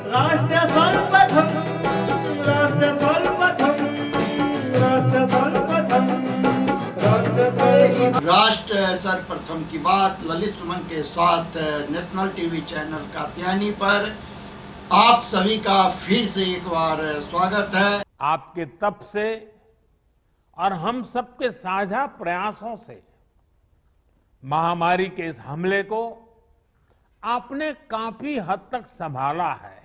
राष्ट्र सर्वप्रथम, राष्ट्र सर्वप्रथम, राष्ट्र सर्वप्रथम, राष्ट्र सर्वप्रथम। राष्ट्र सर्वप्रथम की बात ललित सुमन के साथ नेशनल टीवी चैनल कात्यायनी पर आप सभी का फिर से एक बार स्वागत है। आपके तप से और हम सबके साझा प्रयासों से महामारी के इस हमले को आपने काफी हद तक संभाला है,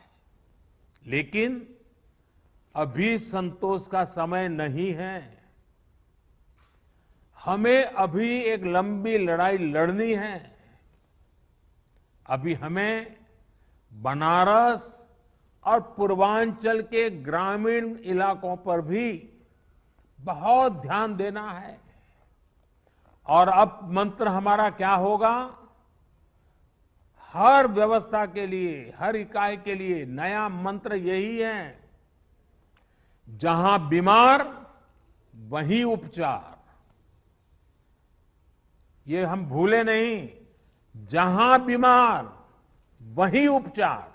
लेकिन अभी संतोष का समय नहीं है। हमें अभी एक लंबी लड़ाई लड़नी है। अभी हमें बनारस और पूर्वांचल के ग्रामीण इलाकों पर भी बहुत ध्यान देना है। और अब मंत्र हमारा क्या होगा? हर व्यवस्था के लिए, हर इकाई के लिए नया मंत्र यही है, जहां बीमार वहीं उपचार। ये हम भूले नहीं, जहां बीमार वहीं उपचार।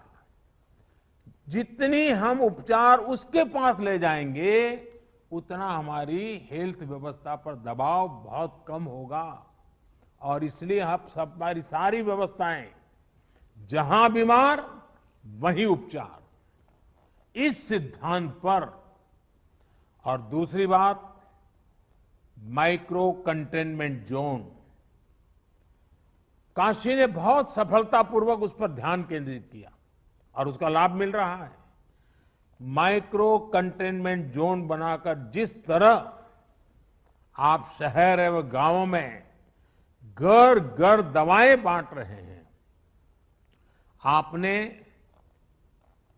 जितनी हम उपचार उसके पास ले जाएंगे, उतना हमारी हेल्थ व्यवस्था पर दबाव बहुत कम होगा। और इसलिए हमारी सारी व्यवस्थाएं, जहां बीमार वहीं उपचार, इस सिद्धांत पर। और दूसरी बात, माइक्रो कंटेनमेंट जोन। काशी ने बहुत सफलतापूर्वक उस पर ध्यान केंद्रित किया और उसका लाभ मिल रहा है। माइक्रो कंटेनमेंट जोन बनाकर जिस तरह आप शहर एवं गांवों में घर घर दवाएं बांट रहे हैं, आपने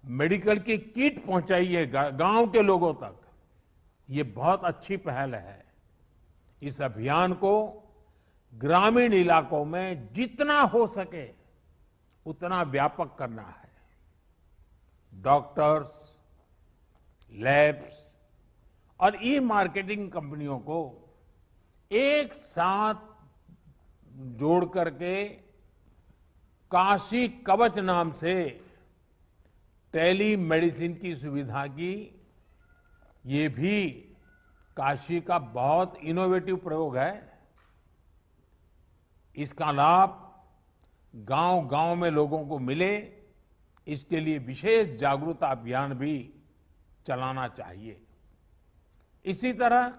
मेडिकल की किट पहुंचाई है गांव के लोगों तक, ये बहुत अच्छी पहल है। इस अभियान को ग्रामीण इलाकों में जितना हो सके उतना व्यापक करना है। डॉक्टर्स, लैब्स और ई मार्केटिंग कंपनियों को एक साथ जोड़ करके काशी कवच नाम से टेली मेडिसिन की सुविधा की, ये भी काशी का बहुत इनोवेटिव प्रयोग है। इसका लाभ गांव-गांव में लोगों को मिले, इसके लिए विशेष जागरूकता अभियान भी चलाना चाहिए। इसी तरह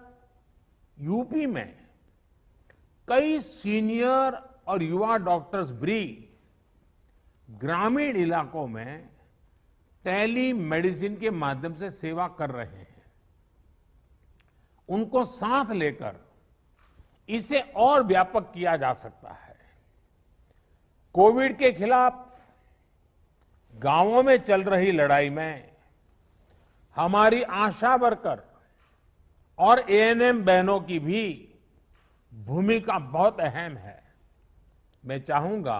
यूपी में कई सीनियर और युवा डॉक्टर्स भी ग्रामीण इलाकों में टेली मेडिसिन के माध्यम से सेवा कर रहे हैं। उनको साथ लेकर इसे और व्यापक किया जा सकता है। कोविड के खिलाफ गांवों में चल रही लड़ाई में हमारी आशा वर्कर और एएनएम बहनों की भी भूमिका बहुत अहम है। मैं चाहूंगा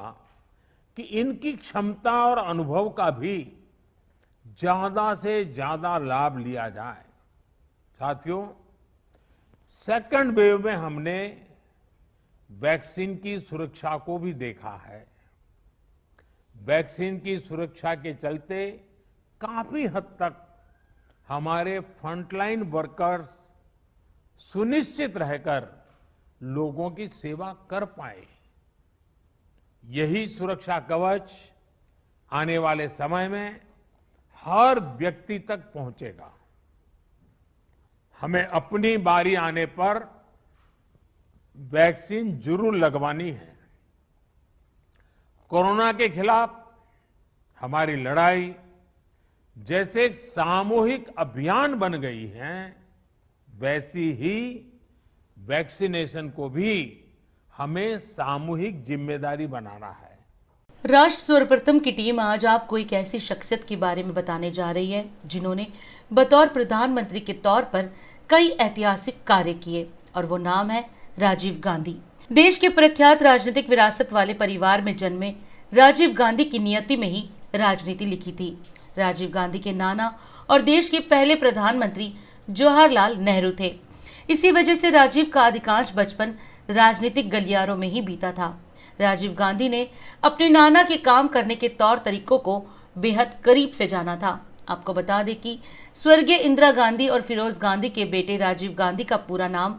कि इनकी क्षमता और अनुभव का भी ज्यादा से ज्यादा लाभ लिया जाए। साथियों, सेकंड वेव में हमने वैक्सीन की सुरक्षा को भी देखा है। वैक्सीन की सुरक्षा के चलते काफी हद तक हमारे फ्रंटलाइन वर्कर्स सुनिश्चित रहकर लोगों की सेवा कर पाए। यही सुरक्षा कवच आने वाले समय में हर व्यक्ति तक पहुंचेगा। हमें अपनी बारी आने पर वैक्सीन जरूर लगवानी है। कोरोना के खिलाफ हमारी लड़ाई जैसे एक सामूहिक अभियान बन गई है, वैसी ही वैक्सीनेशन को भी हमें सामूहिक जिम्मेदारी बनाना है। राष्ट्र सर्वप्रथम की टीम आज आपको एक ऐसी शख्सियत के बारे में बताने जा रही है जिन्होंने बतौर प्रधानमंत्री के तौर पर कई ऐतिहासिक कार्य किए, और वो नाम है राजीव गांधी। देश के प्रख्यात राजनीतिक विरासत वाले परिवार में जन्मे राजीव गांधी की नियति में ही राजनीति लिखी थी। राजीव गांधी के नाना और देश के पहले प्रधानमंत्री जवाहरलाल नेहरू थे। इसी वजह से राजीव का अधिकांश बचपन राजनीतिक गलियारों में ही बीता था। राजीव गांधी ने अपने नाना के काम करने के तौर तरीकों को बेहद करीब से जाना था। आपको बता दें कि स्वर्गीय इंदिरा गांधी और फिरोज गांधी के बेटे राजीव गांधी का पूरा नाम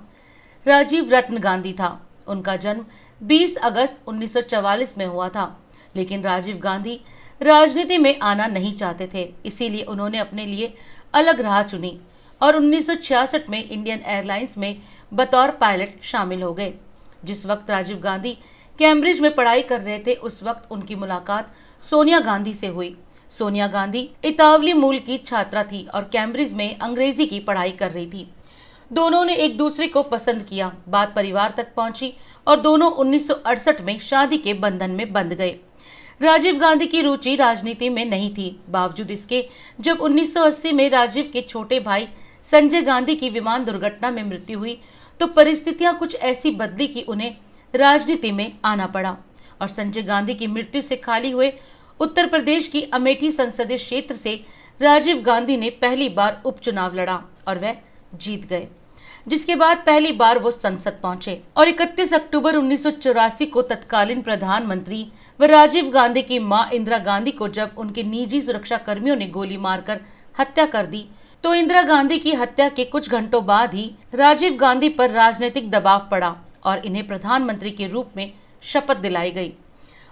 राजीव रत्न गांधी था। उनका जन्म 20 अगस्त 1944 में हुआ था, लेकिन राजीव गांधी राजनीति में आना नहीं चाहते थे, इसीलिए उन्होंने अपने लिए अलग राह चुनी और 1966 में इंडियन एयरलाइंस में बतौर पायलट शामिल हो गए। जिस वक्त राजीव गांधी कैम्ब्रिज में पढ़ाई कर रहे थे, उस वक्त उनकी मुलाकात सोनिया गांधी से हुई। सोनिया गांधी इतावली मूल की छात्रा थी और कैम्ब्रिज में अंग्रेजी की पढ़ाई कर रही थी। दोनों ने एक दूसरे को पसंद किया, बात परिवार तक पहुंची और दोनों 1968 में शादी के बंधन में बंध गए। राजीव गांधी की रुचि राजनीति में नहीं थी, बावजूद इसके जब 1980 में राजीव के छोटे भाई संजय गांधी की विमान दुर्घटना में मृत्यु हुई, तो परिस्थितियां कुछ ऐसी बदली कि उन्हें राजनीति में आना पड़ा और संजय गांधी की मृत्यु से खाली हुए उत्तर प्रदेश की अमेठी संसदीय क्षेत्र से राजीव गांधी ने पहली बार उपचुनाव लड़ा और वह जीत गए, जिसके बाद पहली बार वो संसद पहुंचे और 31 अक्टूबर 1984 को तत्कालीन प्रधानमंत्री व राजीव गांधी की मां इंदिरा गांधी को जब उनके निजी सुरक्षा कर्मियों ने गोली मारकर हत्या कर दी, तो इंदिरा गांधी की हत्या के कुछ घंटों बाद ही राजीव गांधी पर राजनीतिक दबाव पड़ा और इन्हें प्रधानमंत्री के रूप में शपथ दिलाई गई।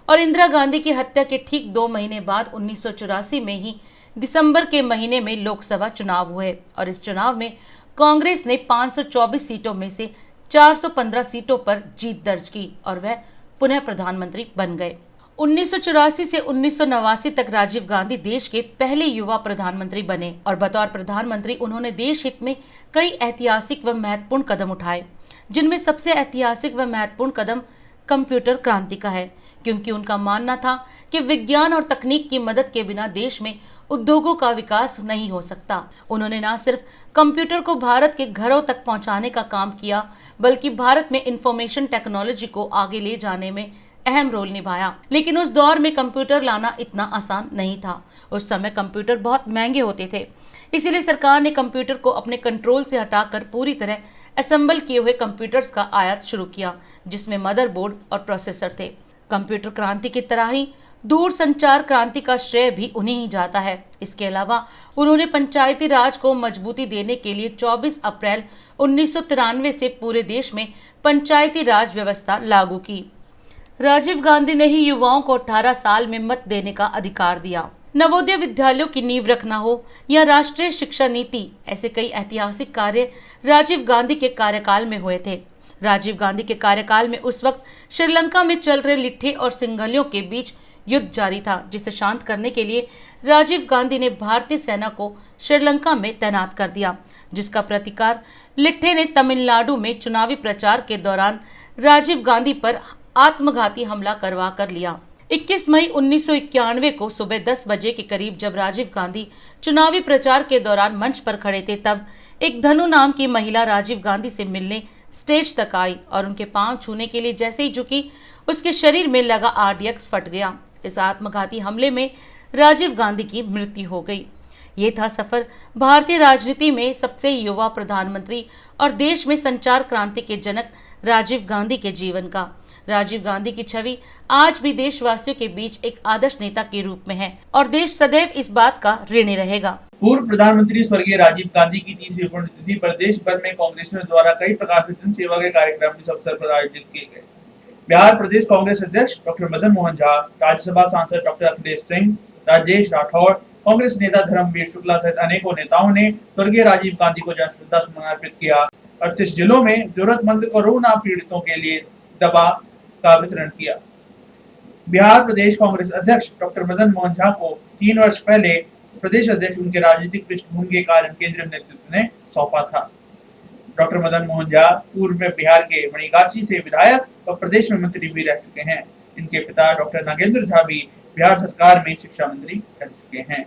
और इंदिरा गांधी की हत्या के ठीक 2 महीने बाद 1984 में ही दिसंबर के महीने में लोकसभा चुनाव हुए और इस चुनाव में कांग्रेस ने 524 सीटों में से 415 सीटों पर जीत दर्ज की और वह पुनः प्रधानमंत्री बन गए। 1984 से 1989 तक राजीव गांधी देश के पहले युवा प्रधानमंत्री बने और बतौर प्रधानमंत्री उन्होंने देश हित में कई ऐतिहासिक व महत्वपूर्ण कदम उठाए, जिनमें सबसे ऐतिहासिक व महत्वपूर्ण कदम कंप्यूटर क्रांति का है, क्योंकि उनका मानना था कि विज्ञान और तकनीक की मदद के बिना देश में उद्योगों का विकास नहीं हो सकता। उन्होंने न सिर्फ कंप्यूटर को भारत के घरों तक पहुंचाने का काम किया, बल्कि भारत में इंफॉर्मेशन टेक्नोलॉजी को आगे ले जाने में अहम रोल निभाया। लेकिन उस दौर में कंप्यूटर लाना इतना आसान नहीं था। उस समय कंप्यूटर बहुत महंगे होते थे, इसीलिए सरकार ने कंप्यूटर को अपने कंट्रोल से हटाकर पूरी तरह असेंबल किए हुए कंप्यूटर्स का आयात शुरू किया, जिसमें मदरबोर्ड और प्रोसेसर थे। कंप्यूटर क्रांति की तरह ही दूरसंचार क्रांति का श्रेय भी उन्हें ही जाता है। इसके अलावा उन्होंने पंचायती राज को मजबूती देने के लिए 24 अप्रैल 1993 से पूरे देश में पंचायती राज व्यवस्था लागू की। राजीव गांधी ने ही युवाओं को 18 साल में मत देने का अधिकार दिया। नवोदय विद्यालयों की नींव रखना हो या राष्ट्रीय शिक्षा नीति, ऐसे कई ऐतिहासिक कार्य राजीव गांधी के कार्यकाल में हुए थे। राजीव गांधी के कार्यकाल में उस वक्त श्रीलंका में चल रहे लिट्ठे और सिंघलियों के बीच युद्ध जारी था, जिसे शांत करने के लिए राजीव गांधी ने भारतीय सेना को श्रीलंका में तैनात कर दिया, जिसका प्रतिकार लिट्ठे ने तमिलनाडु में चुनावी प्रचार के दौरान राजीव गांधी पर आत्मघाती हमला करवा कर लिया। 21 मई 1991 को सुबह 10 बजे के करीब जब राजीव गांधी चुनावी प्रचार के दौरान मंच पर खड़े थे, तब एक धनु नाम की महिला राजीव गांधी से मिलने स्टेज तक आई और उनके पांव छूने के लिए जैसे ही झुकी, उसके शरीर में लगा RDX फट गया। इस आत्मघाती हमले में राजीव गांधी की मृत्यु हो गई। ये था सफर भारतीय राजनीति में सबसे युवा प्रधानमंत्री और देश में संचार क्रांति के जनक राजीव गांधी के जीवन का। राजीव गांधी की छवि आज भी देशवासियों के बीच एक आदर्श नेता के रूप में है और देश सदैव इस बात का ऋणी रहेगा। पूर्व प्रधानमंत्री स्वर्गीय राजीव गांधी की 30वीं पुण्यतिथि पर देश भर में कांग्रेसियों द्वारा कई प्रकार से जन सेवा के कार्यक्रम इस अवसर पर आयोजित किए गए। बिहार प्रदेश कांग्रेस अध्यक्ष डॉक्टर मदन मोहन झा, राज्यसभा सांसद डॉक्टर अखिलेश सिंह, राजेश राठौर, कांग्रेस नेता धर्मवीर शुक्ला सहित अनेकों नेताओं ने स्वर्गीय राजीव गांधी को जन श्रद्धा सुमन अर्पित किया। 38 जिलों में जरूरतमंद कोरोना पीड़ितों के लिए दवा का वितरण किया। बिहार प्रदेश कांग्रेस अध्यक्ष डॉक्टर मदन मोहन झा को 3 वर्ष पहले प्रदेश अध्यक्ष उनके राजनीतिक पृष्ठभूमि के कारण केंद्रीय नेतृत्व ने सौंपा था। डॉक्टर मदन मोहन झा पूर्व में बिहार के मणिगाछी से विधायक और प्रदेश में मंत्री भी रह चुके हैं। इनके पिता डॉक्टर नागेंद्र झा भी बिहार सरकार में शिक्षा मंत्री रह चुके हैं।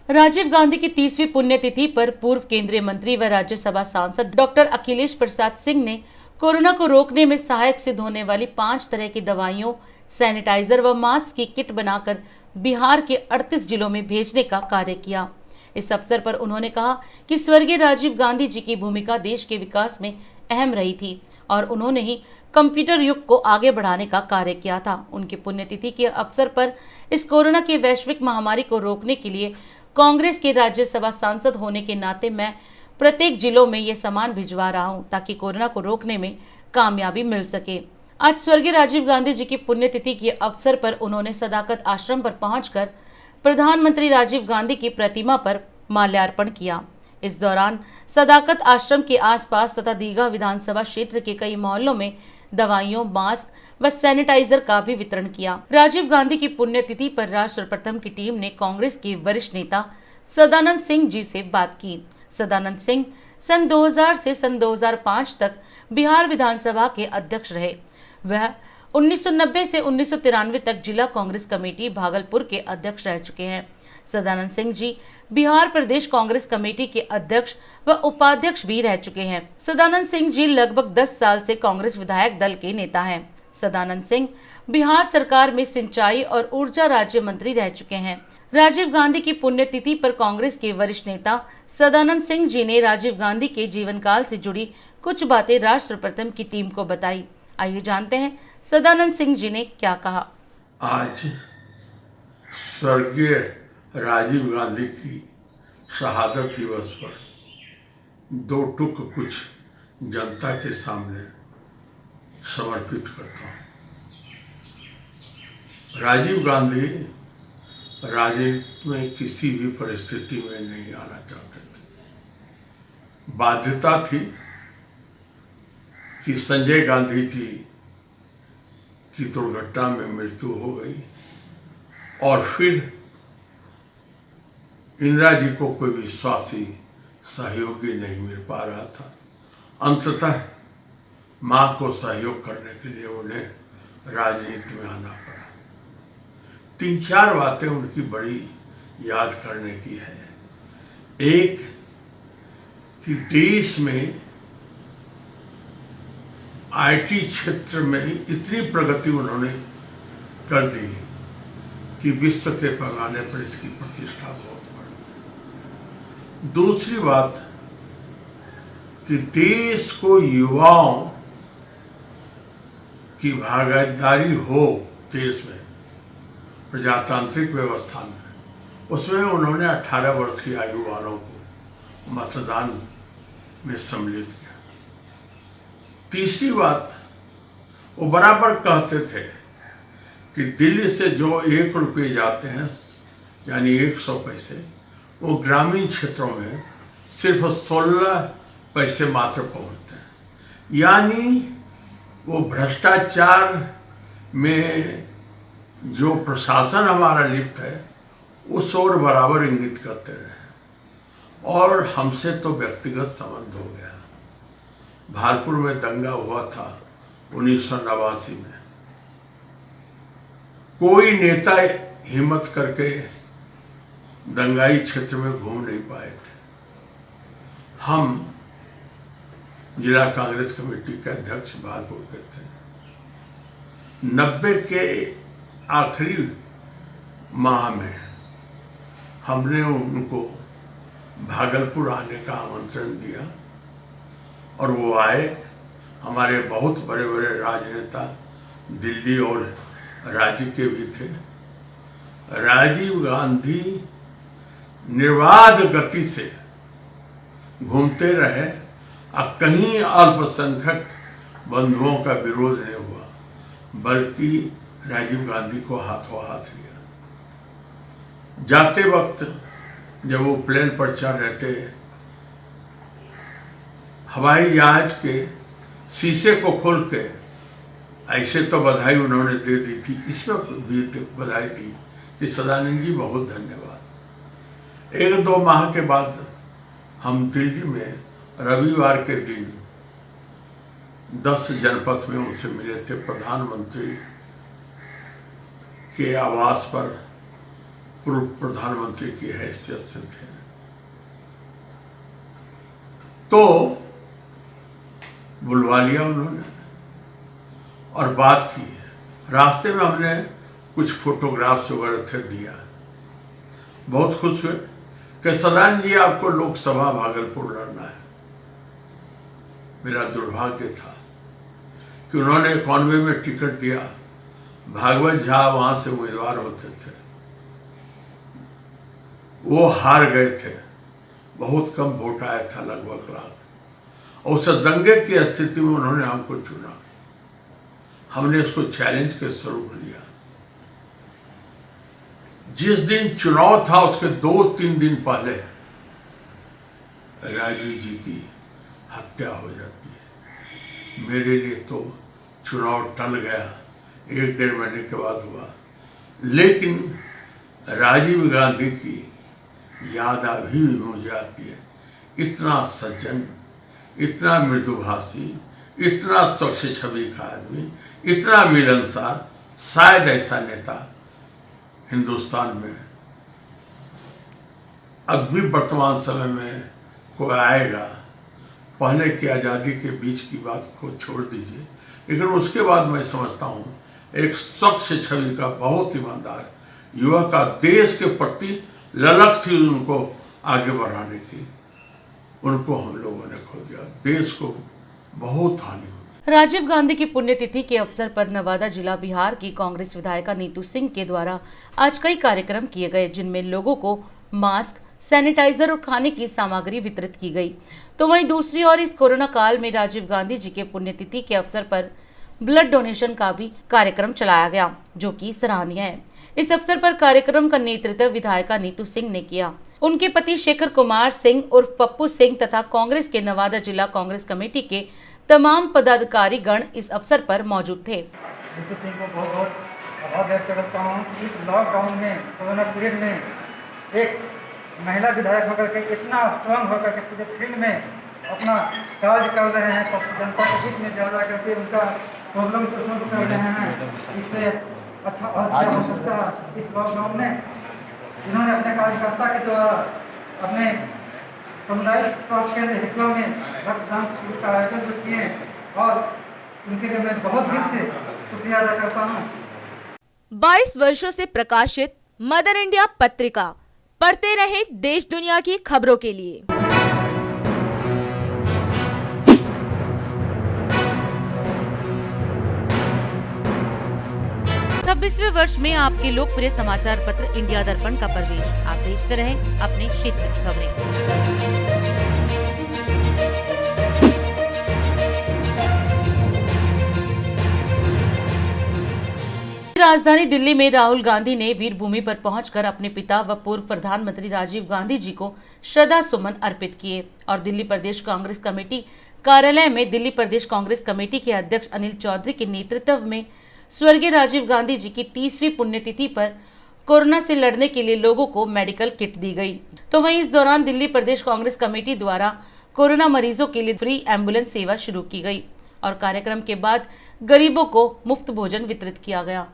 राजीव गांधी की 30वीं पुण्यतिथि पर पूर्व केंद्रीय मंत्री व राज्यसभा सांसद डॉक्टर अखिलेश प्रसाद सिंह ने कोरोना को रोकने में सहायक सिद्ध होने वाली 5 तरह की दवाइयों, सैनिटाइजर व मास्क की किट बनाकर बिहार के 38 जिलों में भेजने का कार्य किया। इस अवसर पर उन्होंने कहा कि स्वर्गीय राजीव गांधी जी की भूमिका देश के विकास में अहम रही थी और उन्होंने ही कंप्यूटर युग को आगे बढ़ाने का कार्य किया था। उनकी पुण्यतिथि के अवसर पर इस कोरोना की वैश्विक महामारी को रोकने के लिए कांग्रेस के राज्यसभा सांसद होने के नाते मैं प्रत्येक जिलों में ये सामान भिजवा रहा हूं ताकि कोरोना को रोकने में कामयाबी मिल सके। आज स्वर्गीय राजीव गांधी जी की पुण्यतिथि के अवसर पर उन्होंने सदाकत आश्रम पर पहुंचकर प्रधानमंत्री राजीव गांधी की प्रतिमा पर माल्यार्पण किया। इस दौरान सदाकत आश्रम के आसपास तथा दीघा विधानसभा क्षेत्र के कई मोहल्लों में दवाइयों, मास्क व सैनिटाइजर का भी वितरण किया। राजीव गांधी की पुण्यतिथि पर राष्ट्र प्रथम की टीम ने कांग्रेस के वरिष्ठ नेता सदानंद सिंह जी से बात की। सदानंद सिंह सन 2000 से सन 2005 तक बिहार विधानसभा के अध्यक्ष रहे। वह 1990 से 1993 तक जिला कांग्रेस कमेटी भागलपुर के अध्यक्ष रह चुके हैं। सदानंद सिंह जी बिहार प्रदेश कांग्रेस कमेटी के अध्यक्ष व उपाध्यक्ष भी रह चुके हैं। सदानंद सिंह जी लगभग 10 साल से कांग्रेस विधायक दल के नेता हैं। सदानंद सिंह बिहार सरकार में सिंचाई और ऊर्जा राज्य मंत्री रह चुके हैं। राजीव गांधी की पुण्यतिथि पर कांग्रेस के वरिष्ठ नेता सदानंद सिंह जी ने राजीव गांधी के जीवन काल से जुड़ी कुछ बातें राष्ट्र प्रथम की टीम को बताई। आइए जानते हैं सदानंद सिंह जी ने क्या कहा। आज स्वर्गीय राजीव गांधी की शहादत दिवस पर दो टुक कुछ जनता के सामने समर्पित करता हूँ। राजीव गांधी राजनीति में किसी भी परिस्थिति में नहीं आना चाहते थे। बाध्यता थी कि संजय गांधी जी की दुर्घटना में मृत्यु हो गई और फिर इंदिरा जी को कोई विश्वासी सहयोगी नहीं मिल पा रहा था। अंततः मां को सहयोग करने के लिए उन्हें राजनीति में आना पड़ा। 3-4 बातें उनकी बड़ी याद करने की है। एक कि देश में आईटी क्षेत्र में इतनी प्रगति उन्होंने कर दी कि विश्व के पैमाने पर इसकी प्रतिष्ठा बहुत बढ़ गई। दूसरी बात कि देश को युवाओं की भागीदारी हो देश में प्रजातांत्रिक व्यवस्था में, उसमें उन्होंने 18 वर्ष की आयु वालों को मतदान में सम्मिलित किया। तीसरी बात, वो बराबर कहते थे कि दिल्ली से जो 1 रुपये जाते हैं यानी 100 पैसे, वो ग्रामीण क्षेत्रों में सिर्फ 16 पैसे मात्र पहुंचते हैं। यानी वो भ्रष्टाचार में जो प्रशासन हमारा लिप्त है उस ओर बराबर इंगित करते रहे और हमसे तो व्यक्तिगत संबंध हो गया। भागलपुर में दंगा हुआ था 1989 में, कोई नेता हिम्मत करके दंगाई क्षेत्र में घूम नहीं पाए थे। हम जिला कांग्रेस कमेटी के अध्यक्ष भागलपुर के थे। 90 के आखिरी माह में हमने उनको भागलपुर आने का आमंत्रण दिया और वो आए। हमारे बहुत बड़े बड़े राजनेता दिल्ली और राज्य के भी थे। राजीव गांधी निर्बाध गति से घूमते रहे और कहीं अल्पसंख्यक बंधुओं का विरोध नहीं हुआ, बल्कि राजीव गांधी को हाथों हाथ लिया। जाते वक्त जब वो प्लेन पर चढ़ रहे थे, हवाई जहाज के शीशे को खोल के ऐसे तो बधाई उन्होंने दे दी थी, इसमें भी बधाई दी कि सदानंद जी बहुत धन्यवाद। 1-2 माह के बाद हम दिल्ली में रविवार के दिन 10 जनपथ में उनसे मिले थे। प्रधानमंत्री के आवास पर पूर्व प्रधानमंत्री की हैसियत से थे। तो बुलवा लिया उन्होंने और बात की। रास्ते में हमने कुछ फोटोग्राफ्स वगैरह थे दिया। बहुत खुश हुए कि सदानंद जी आपको लोकसभा भागलपुर लड़ना है। मेरा दुर्भाग्य था कि उन्होंने 91 में टिकट दिया, भागवत झा वहाँ से उम्मीदवार होते थे, वो हार गए थे, बहुत कम वोट आया था, लगभग लाख। और उस दंगे की स्थिति में उन्होंने हमको चुना, हमने इसको चैलेंज के स्वरूप लिया। जिस दिन चुनाव था उसके 2-3 दिन पहले राजीव जी की हत्या हो जाती है। मेरे लिए तो चुनाव टल गया, 1-1.5 महीने के बाद हुआ, लेकिन राजीव गांधी की याद अभी भी मुझे आती है। इतना सज्जन, इतना मृदुभाषी, इतना स्वच्छ छवि का आदमी, इतना मिलनसार, शायद ऐसा नेता हिंदुस्तान में अब भी वर्तमान समय में कोई आएगा। पहले की आज़ादी के बीच की बात को छोड़ दीजिए, लेकिन उसके बाद मैं समझता हूँ एक स्वच्छ छवि का, बहुत ईमानदार युवा का, देश के प्रति ललक थी उनको आगे बढ़ाने की, उनको हम लोगों ने खो दिया। देश को बहुत हानि हुई। राजीव गांधी की पुण्यतिथि के अवसर पर नवादा जिला बिहार की कांग्रेस विधायिका नीतू सिंह के द्वारा आज कई कार्यक्रम किए गए, जिनमें लोगों को मास्क, सैनिटाइजर और खाने की सामग्री वितरित की गई। तो वहीं दूसरी ओर इस कोरोना काल में राजीव गांधी जी के पुण्यतिथि के अवसर पर ब्लड डोनेशन का भी कार्यक्रम चलाया गया, जो कि सराहनीय है। इस अवसर पर कार्यक्रम का नेतृत्व विधायिका नीतू सिंह ने किया। उनके पति शेखर कुमार सिंह उर्फ पप्पू सिंह तथा कांग्रेस के नवादा जिला कांग्रेस कमेटी के तमाम पदाधिकारी गण इस अवसर पर मौजूद थे। नीतू सिंह को बहुत बहुत आभार व्यक्त करता हूँ। इस लॉकडाउन में, कोरोना पीरियड में एक महिला विधायक होकर के, इतना स्ट्रांग होकर के पूरे फील्ड में अपना कार्य कर रहे हैं, जनता के बीच में जा करके उनका प्रॉब्लम को सॉल्व कर रहे हैं। इससे अच्छा और क्या हो सकता है। इस लॉकडाउन में इन्होंने अपने कार्यकर्ता के द्वारा अपने सामुदायिक स्वास्थ्य केंद्र हितवा में रक्तदान शिविर का आयोजन जो किए, और उनके लिए मैं बहुत दिल से शुक्रिया अदा करता हूँ। 22 वर्षों से प्रकाशित मदर इंडिया पत्रिका, पढ़ते रहे देश दुनिया की खबरों के लिए। 26वें वर्ष में आपके लोकप्रिय समाचार पत्र इंडिया दर्पण का प्रवेश। आप देखते रहें अपने क्षेत्र की खबरें। राजधानी दिल्ली में राहुल गांधी ने वीर भूमि पर पहुंचकर अपने पिता व पूर्व प्रधानमंत्री राजीव गांधी जी को श्रद्धा सुमन अर्पित किए और दिल्ली प्रदेश कांग्रेस कमेटी कार्यालय में दिल्ली प्रदेश कांग्रेस कमेटी के अध्यक्ष अनिल चौधरी के नेतृत्व में स्वर्गीय राजीव गांधी जी की 30वीं पुण्यतिथि पर कोरोना से लड़ने के लिए लोगों को मेडिकल किट दी गई। तो वहीं इस दौरान दिल्ली प्रदेश कांग्रेस कमेटी द्वारा कोरोना मरीजों के लिए फ्री एम्बुलेंस सेवा शुरू की गई और कार्यक्रम के बाद गरीबों को मुफ्त भोजन वितरित किया गया।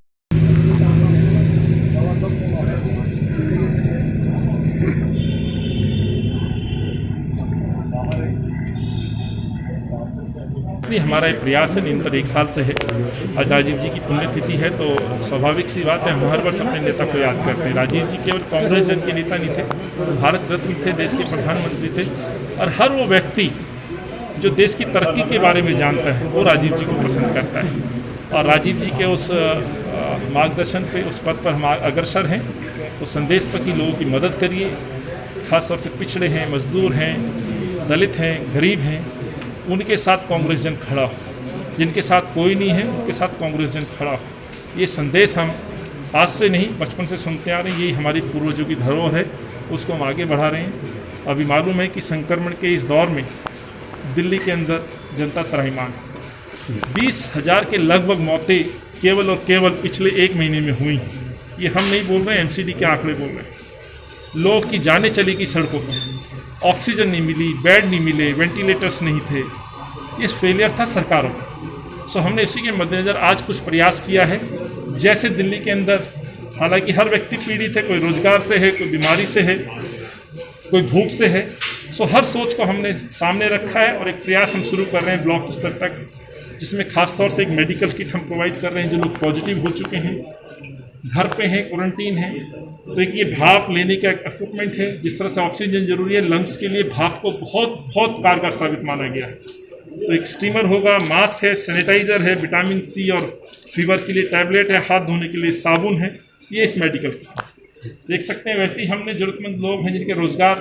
हमारा एक प्रयास है, निरंतर 1 साल से है। आज राजीव जी की पुण्यतिथि है तो स्वाभाविक सी बात है, हम हर वर्ष अपने नेता को याद करते हैं। राजीव जी केवल कांग्रेस जन के नेता नहीं थे, भारत रत्न थे, देश के प्रधानमंत्री थे, और हर वो व्यक्ति जो देश की तरक्की के बारे में जानता है वो राजीव जी को पसंद करता है। और राजीव जी के उस मार्गदर्शन पे, उस पद पर हम अग्रसर हैं। उस संदेश पर कि लोगों की मदद करिए, खासतौर से पिछड़े हैं, मजदूर हैं, दलित हैं, गरीब हैं, उनके साथ कांग्रेस जन खड़ा हो। जिनके साथ कोई नहीं है उनके साथ कांग्रेस जन खड़ा हो। ये संदेश हम आज से नहीं, बचपन से सुनते आ रहे हैं। यही हमारी पूर्वजों की धरोहर है, उसको हम आगे बढ़ा रहे हैं। अभी मालूम है कि संक्रमण के इस दौर में दिल्ली के अंदर जनता त्राहिमाम है। 20,000 के लगभग मौतें केवल और केवल पिछले 1 महीने में हुई। ये हम नहीं बोल रहे हैं, एमसीडी के आंकड़े बोल रहे हैं। लोग की जानें चली गई सड़कों पर, ऑक्सीजन नहीं मिली, बेड नहीं मिले, वेंटिलेटर्स नहीं थे। ये फेलियर था सरकारों का। सो हमने इसी के मद्देनज़र आज कुछ प्रयास किया है। जैसे दिल्ली के अंदर हालांकि हर व्यक्ति पीड़ित है, कोई रोजगार से है, कोई बीमारी से है, कोई भूख से है। सो हर सोच को हमने सामने रखा है और एक प्रयास हम शुरू कर रहे हैं ब्लॉक स्तर तक, जिसमें खासतौर से एक मेडिकल किट हम प्रोवाइड कर रहे हैं। जो लोग पॉजिटिव हो चुके हैं, घर पे हैं, क्वारंटीन है, तो एक ये भाप लेने का इक्विपमेंट है। जिस तरह से ऑक्सीजन जरूरी है, लंग्स के लिए भाप को बहुत बहुत कारगर साबित माना गया है। तो एक स्टीमर होगा, मास्क है, सैनिटाइजर है, विटामिन सी और फीवर के लिए टैबलेट है, हाथ धोने के लिए साबुन है, ये इस मेडिकल देख सकते हैं। वैसे ही हमने जरूरतमंद लोग हैं जिनके रोजगार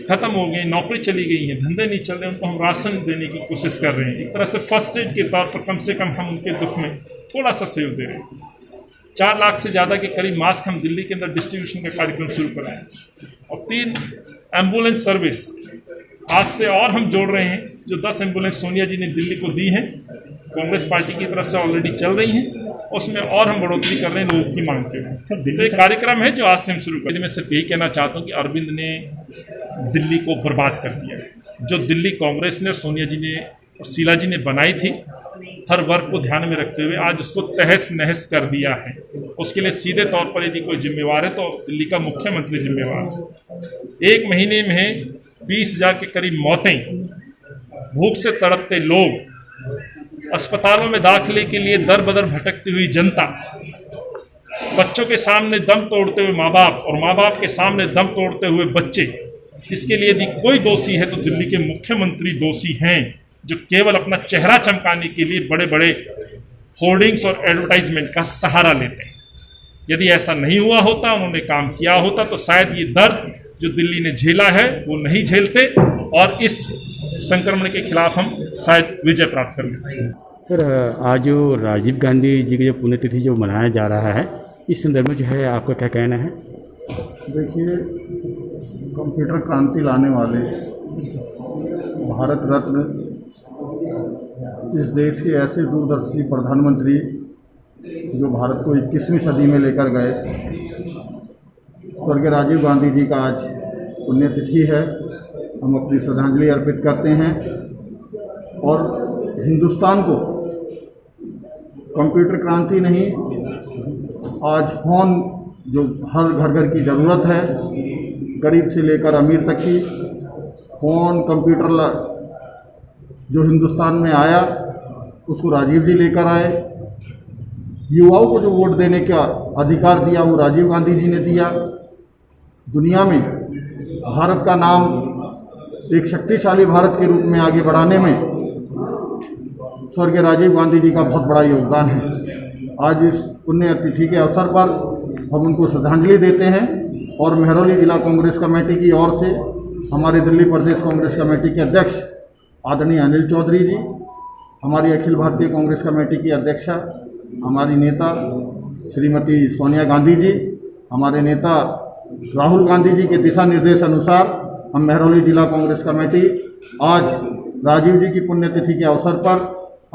खत्म हो गए, नौकरी चली गई है, धंधे नहीं चल रहे, उनको हम राशन देने की कोशिश कर रहे हैं। एक तरह से फर्स्ट एड के तौर पर कम से कम हम उनके दुख में थोड़ा सा सहयोग दे रहे हैं। 4 लाख से ज़्यादा के करीब मास्क हम दिल्ली के अंदर डिस्ट्रीब्यूशन का कार्यक्रम शुरू कराएं और 3 एम्बुलेंस सर्विस आज से और हम जोड़ रहे हैं। जो 10 एम्बुलेंस सोनिया जी ने दिल्ली को दी हैं, कांग्रेस पार्टी की तरफ से ऑलरेडी चल रही हैं, उसमें और हम बढ़ोतरी कर रहे हैं लोगों की मांग के। तो एक कार्यक्रम है जो आज से हम शुरू करें। मैं सिर्फ यही कहना चाहता हूँ कि अरविंद ने दिल्ली को बर्बाद कर दिया। जो दिल्ली कांग्रेस ने और सोनिया जी ने और शीला जी ने बनाई थी, हर वर्ग को ध्यान में रखते हुए आज उसको तहस नहस कर दिया है। उसके लिए सीधे तौर पर यदि कोई जिम्मेवार है तो दिल्ली का मुख्यमंत्री जिम्मेवार है। 1 महीने में 20,000 के करीब मौतें, भूख से तड़पते लोग, अस्पतालों में दाखिले के लिए दर बदर भटकती हुई जनता, बच्चों के सामने दम तोड़ते हुए माँ बाप और माँ बाप के सामने दम तोड़ते हुए बच्चे। इसके लिए यदि कोई दोषी है तो दिल्ली के मुख्यमंत्री दोषी हैं, जो केवल अपना चेहरा चमकाने के लिए बड़े बड़े होर्डिंग्स और एडवर्टाइजमेंट का सहारा लेते हैं। यदि ऐसा नहीं हुआ होता, उन्होंने काम किया होता, तो शायद ये दर्द जो दिल्ली ने झेला है वो नहीं झेलते और इस संक्रमण के खिलाफ हम शायद विजय प्राप्त कर लेते। सर, आज जो राजीव गांधी जी की जो पुण्यतिथि जो मनाया जा रहा है, इस संदर्भ में जो है आपका क्या कहना है? देखिए, कंप्यूटर क्रांति लाने वाले भारत रत्न इस देश के ऐसे दूरदर्शी प्रधानमंत्री जो भारत को 21वीं सदी में लेकर गए, स्वर्गीय राजीव गांधी जी का आज पुण्यतिथि है। हम अपनी श्रद्धांजलि अर्पित करते हैं और हिंदुस्तान को कंप्यूटर क्रांति नहीं, आज फ़ोन जो हर घर घर की ज़रूरत है, गरीब से लेकर अमीर तक की फ़ोन कंप्यूटर जो हिंदुस्तान में आया, उसको राजीव जी लेकर आए। युवाओं को जो वोट देने का अधिकार दिया वो राजीव गांधी जी ने दिया। दुनिया में भारत का नाम एक शक्तिशाली भारत के रूप में आगे बढ़ाने में स्वर्गीय राजीव गांधी जी का बहुत बड़ा योगदान है। आज इस पुण्यतिथि के अवसर पर हम उनको श्रद्धांजलि देते हैं और मेहरौली जिला कांग्रेस कमेटी की ओर से हमारे दिल्ली प्रदेश कांग्रेस कमेटी के अध्यक्ष आदरणीय अनिल चौधरी जी, हमारी अखिल भारतीय कांग्रेस कमेटी की अध्यक्षा हमारी नेता श्रीमती सोनिया गांधी जी, हमारे नेता राहुल गांधी जी के दिशा निर्देश अनुसार हम मेहरौली जिला कांग्रेस कमेटी आज राजीव जी की पुण्यतिथि के अवसर पर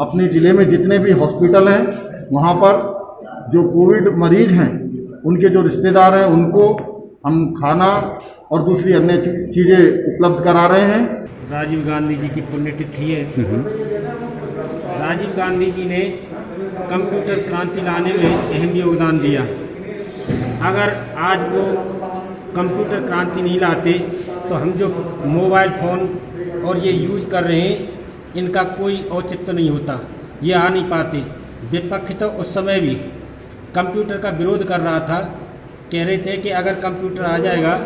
अपने ज़िले में जितने भी हॉस्पिटल हैं वहाँ पर जो कोविड मरीज हैं उनके जो रिश्तेदार हैं उनको हम खाना और दूसरी अन्य चीज़ें उपलब्ध करा रहे हैं। राजीव गांधी जी की पुण्यतिथि है। राजीव गांधी जी ने कंप्यूटर क्रांति लाने में अहम योगदान दिया। अगर आज वो कंप्यूटर क्रांति नहीं लाते तो हम जो मोबाइल फ़ोन और ये यूज कर रहे हैं इनका कोई औचित्य नहीं होता, ये आ नहीं पाते। विपक्ष तो उस समय भी कंप्यूटर का विरोध कर रहा था, कह रहे थे कि अगर कंप्यूटर आ जाएगा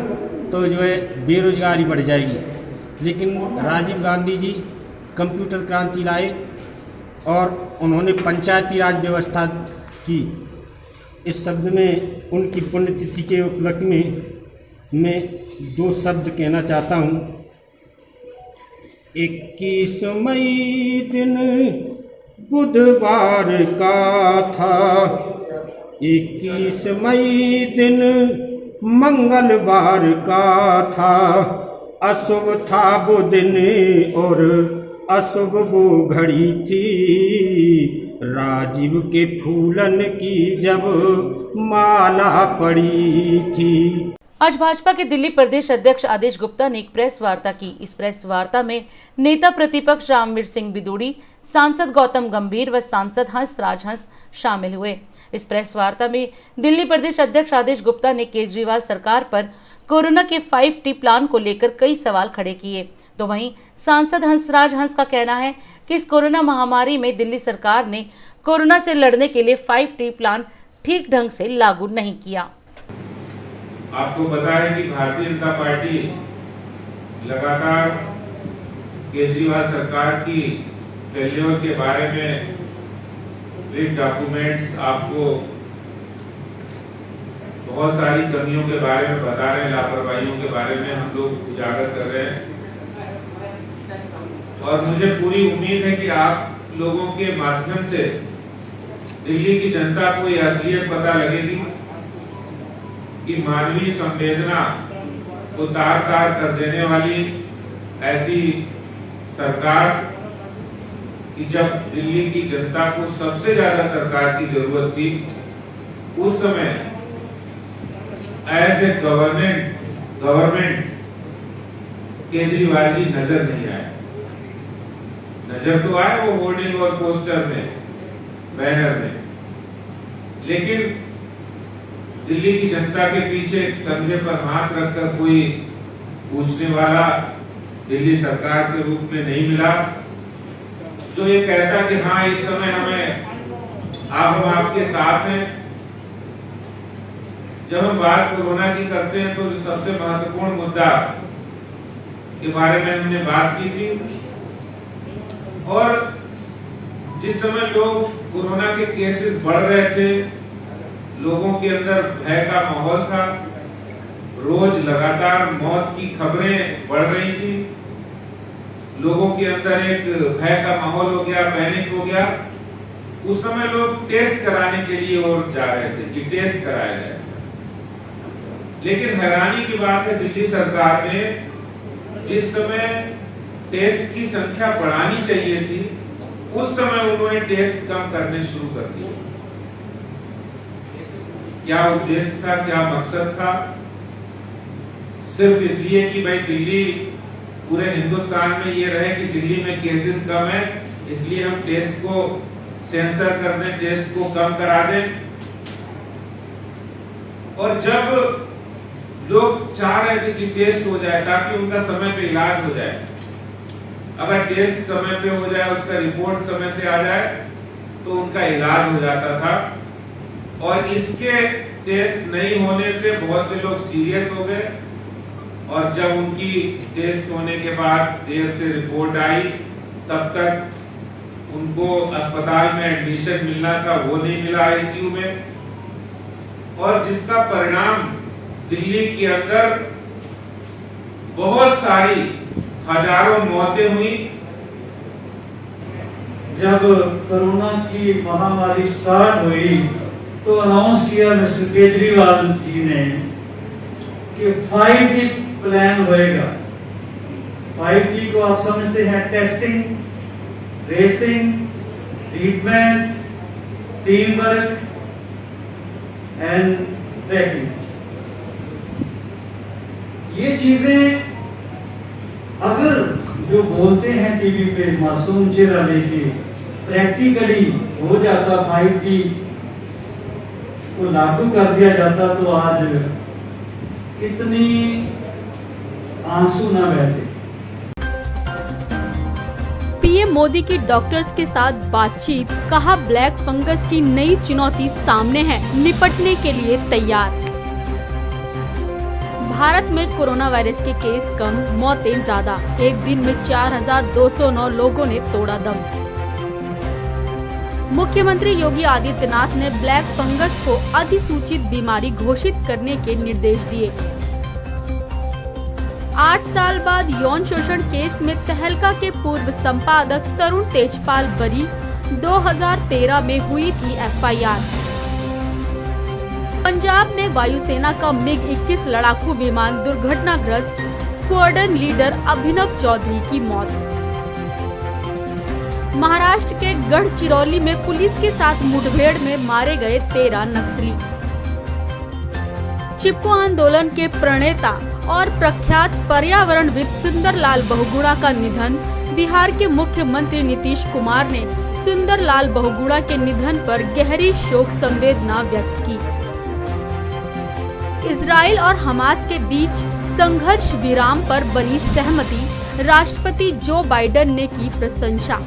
तो जो है बेरोजगारी बढ़ जाएगी। लेकिन राजीव गांधी जी कंप्यूटर क्रांति लाए और उन्होंने पंचायती राज व्यवस्था की। इस शब्द में उनकी पुण्यतिथि के उपलक्ष्य में मैं 2 शब्द कहना चाहता हूँ। 21 मई दिन बुधवार का था, 21 मई दिन मंगलवार का था, अशुभ था वो दिन और अशुभ वो घड़ी थी, राजीव के फूलन की जब माला पड़ी थी। आज भाजपा के दिल्ली प्रदेश अध्यक्ष आदेश गुप्ता ने एक प्रेस वार्ता की। इस प्रेस वार्ता में नेता प्रतिपक्ष रामवीर सिंह बिदूड़ी, सांसद गौतम गंभीर व सांसद हंस राज हंस शामिल हुए। इस प्रेस वार्ता में दिल्ली प्रदेश अध्यक्ष आदेश गुप्ता ने केजरीवाल सरकार पर कोरोना के 5T प्लान को लेकर कई सवाल खड़े किए। तो वहीं सांसद हंसराज हंस का कहना है कि इस कोरोना महामारी में दिल्ली सरकार ने कोरोना से लड़ने के लिए 5T प्लान ठीक ढंग से लागू नहीं किया। आपको पता है कि भारतीय जनता पार्टी लगातार केजरीवाल सरकार की फेल्योर के बारे में ब्रीफ डॉक्यूमेंट्स आपको बहुत सारी कमियों के बारे में बता रहे हैं, लापरवाहियों के बारे में हम लोग उजागर कर रहे हैं। और मुझे पूरी उम्मीद है कि आप लोगों के माध्यम से दिल्ली की जनता को यह असलियत पता लगेगी कि मानवीय संवेदना को तार तार कर देने वाली ऐसी सरकार कि जब दिल्ली की जनता को सबसे ज्यादा सरकार की जरूरत थी, उस समय as a government Kejriwal ji नजर नहीं आए। नजर तो आए वो होर्डिंग और पोस्टर में, बैनर में, लेकिन दिल्ली की जनता के पीछे कंधे पर हाथ रखकर कोई पूछने वाला दिल्ली सरकार के रूप में नहीं मिला, जो ये कहता कि हाँ इस समय हम आपके साथ हैं। जब हम बात कोरोना की करते हैं तो सबसे महत्वपूर्ण मुद्दा के बारे में हमने बात की थी, और जिस समय लोग कोरोना के केसेस बढ़ रहे थे, लोगों के अंदर भय का माहौल था, रोज लगातार मौत की खबरें बढ़ रही थी, लोगों के अंदर एक भय का माहौल हो गया, पैनिक हो गया। उस समय लोग टेस्ट कराने के लिए और जा रहे थे कि टेस्ट कराया जाए। लेकिन हैरानी की बात है, दिल्ली सरकार ने जिस समय टेस्ट की संख्या बढ़ानी चाहिए थी, उस समय उन्होंने टेस्ट कम करने शुरू कर दिए। क्या उद्देश्य था, क्या मकसद था? सिर्फ इसलिए कि भाई दिल्ली पूरे हिंदुस्तान में ये रहे कि दिल्ली में केसेस कम है, इसलिए हम टेस्ट को सेंसर कर दें, टेस्ट को कम करा दें। और जब लोग चाह रहे थे कि टेस्ट हो जाए ताकि उनका समय पे इलाज हो जाए, अगर टेस्ट समय पे हो जाए, उसका रिपोर्ट समय से आ जाए, तो उनका इलाज हो जाता था। और इसके टेस्ट नहीं होने से बहुत से लोग सीरियस हो गए, और जब उनकी टेस्ट होने के बाद देर से रिपोर्ट आई, तब तक उनको अस्पताल में एडमिशन मिलना था, वो नहीं मिला आईसीयू में, और जिसका परिणाम दिल्ली के अंदर बहुत सारी हजारों मौतें हुई। जब कोरोना की महामारी स्टार्ट हुई तो अनाउंस किया मिस्टर केजरीवाल जी ने कि 5T प्लान होएगा। 5T को आप समझते हैं, testing, racing, treatment, team work and tracking. ये चीजें अगर जो बोलते हैं टीवी पे मासूम चेहरा लेके, प्रैक्टिकली हो जाता, 5T को लागू कर दिया जाता, तो आज इतनी आंसू ना बहते। पीएम मोदी की डॉक्टर्स के साथ बातचीत, कहा ब्लैक फंगस की नई चुनौती सामने है, निपटने के लिए तैयार। भारत में कोरोना वायरस के केस कम, मौतें ज्यादा। एक दिन में 4,209 लोगों ने तोड़ा दम। मुख्यमंत्री योगी आदित्यनाथ ने ब्लैक फंगस को अधिसूचित बीमारी घोषित करने के निर्देश दिए। 8 साल बाद यौन शोषण केस में तहलका के पूर्व संपादक तरुण तेजपाल बरी, 2013 में हुई थी एफआईआर। पंजाब में वायुसेना का मिग-21 लड़ाकू विमान दुर्घटनाग्रस्त, स्क्वाड्रन लीडर अभिनव चौधरी की मौत। महाराष्ट्र के गढ़चिरौली में पुलिस के साथ मुठभेड़ में मारे गए 13 नक्सली। चिपको आंदोलन के प्रणेता और प्रख्यात पर्यावरणविद सुंदरलाल बहुगुणा का निधन। बिहार के मुख्यमंत्री नीतीश कुमार ने सुंदरलाल बहुगुणा के निधन पर गहरी शोक संवेदना व्यक्त की। इजराइल और हमास के बीच संघर्ष विराम पर बनी सहमति, राष्ट्रपति जो बाइडेन ने की प्रशंसा।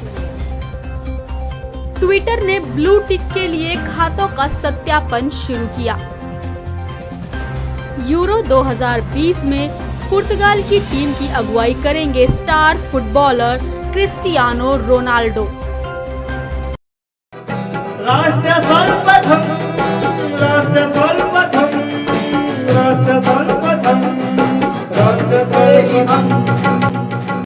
ट्विटर ने ब्लू टिक के लिए खातों का सत्यापन शुरू किया। यूरो 2020 में पुर्तगाल की टीम की अगुवाई करेंगे स्टार फुटबॉलर क्रिस्टियानो रोनाल्डो। राष्ट्र सर्वप्रथम राष्ट्र सर्वप्रथम राष्ट्र सर्वप्रथम राष्ट्र सर्वप्रथम